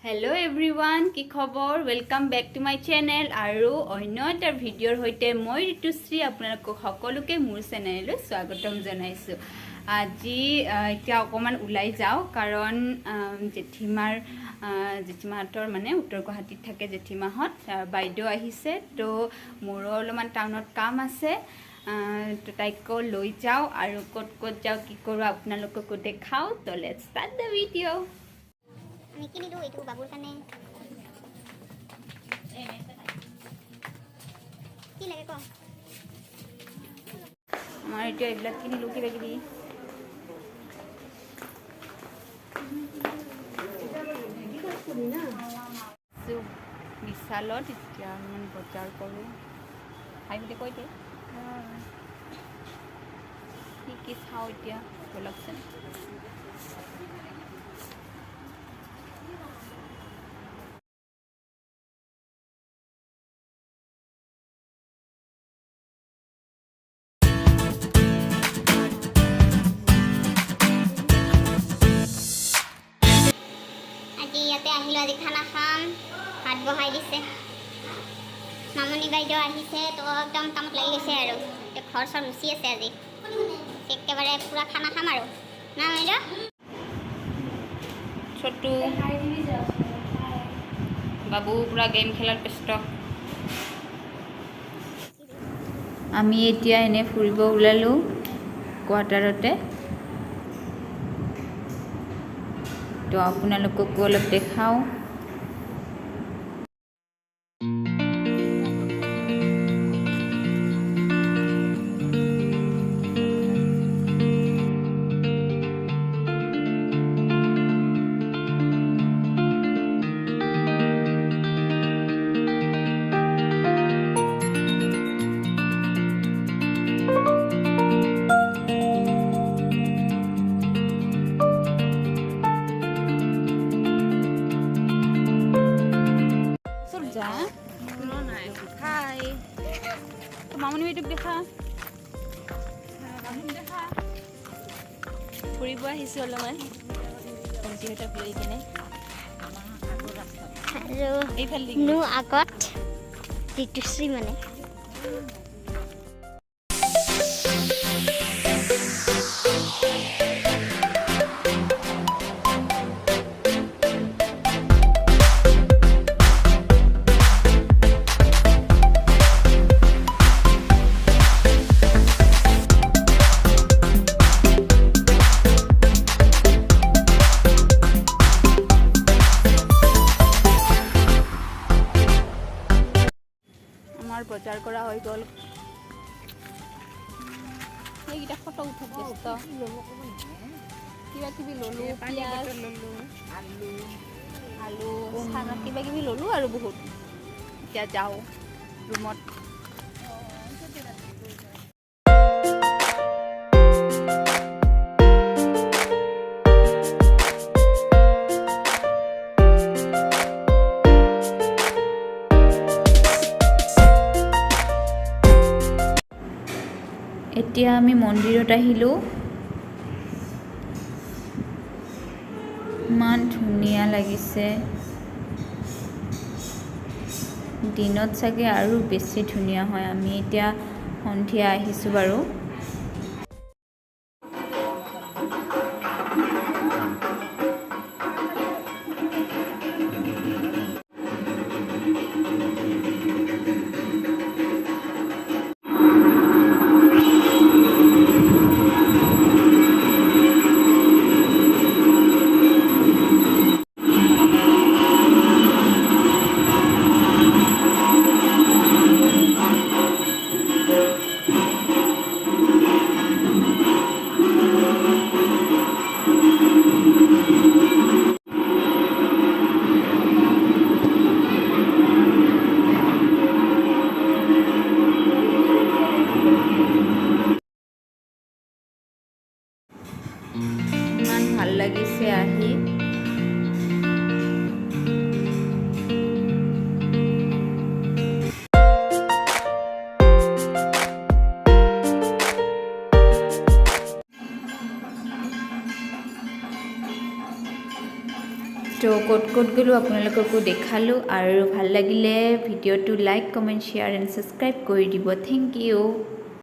Hello everyone, কি খবৰ? Welcome back to my channel আৰু অন্য এটা ভিডিঅ'ৰ হৈতে মই ঋতুশ্ৰী আপোনালোক সকলোকে মোৰ চেনেললৈ স্বাগতম জনাইছো। আজি এতিয়া অকমান উলাই যাও কাৰণ জেঠিমাহঁতৰ মানে উত্তৰ গুৱাহাটীত থাকে জেঠিমাহঁত বাইদেউ আহিছে তো মোৰ অলপমান টাউনত কাম আছে তো তাইকো লৈ যাও আৰু ক'ত যাও কি কৰো আপোনালোককো দেখাও তো লেটস ষ্টাৰ্ট দ্য ভিডিঅ'। আমি কিনিলো এইটো বাবুৰ কাৰণে কি লাগে ক আমাৰ এতিয়া এইবিলাক কিনিলো কিবা কিবি বিশালত এতিয়া অলপমান বজাৰ কৰোঁ খাই বুলি কৈ দিয়ে কি চাওঁ এতিয়া বলকচোন। ইয়াতে আহিলো আজি খানা খাম ভাত বহাই দিছে মামনি বাইদেউ আহিছে তো একদম কামত লাগি গৈছে আৰু ঘৰ চৰ মুচি আছে আজি একেবাৰে পুৰা খানা খাম আৰু না বাইদেউ ছোটু বাবু পুৰা গেম খেলাৰ ব্যস্ত। আমি এতিয়া এনে ফুৰিব ওলালো কোৱাৰ্টাৰতে তো আপোনালোককো অলপ দেখাও। মামনি বাইদেউক দেখা ফুৰিব আহিছো অলপমান ভণ্টিহঁতক লৈ কিনে আৰু এইফালে আগত ঋতুশ্ৰী মানে বজাৰ কৰা হৈ গ'ল এইকেইটা ফটো উঠাত ব্যস্ত কিবা কিবি ল'লো পিঁয়াজ আলু চানা কিবা কিবি ল'লো আৰু বহুত এতিয়া যাওঁ ৰুমত। এতিয়া আমি মন্দিৰত আহিলোঁ ইমান ধুনীয়া লাগিছে দিনত চাগে আৰু বেছি ধুনীয়া হয় আমি এতিয়া সন্ধিয়া আহিছোঁ বাৰু। তো ক'ত ক'ত গ'লোঁ আপোনালোককো দেখালোঁ আৰু ভাল লাগিলে ভিডিঅ'টো like comment share and subscribe কৰি দিব থেংক ইউ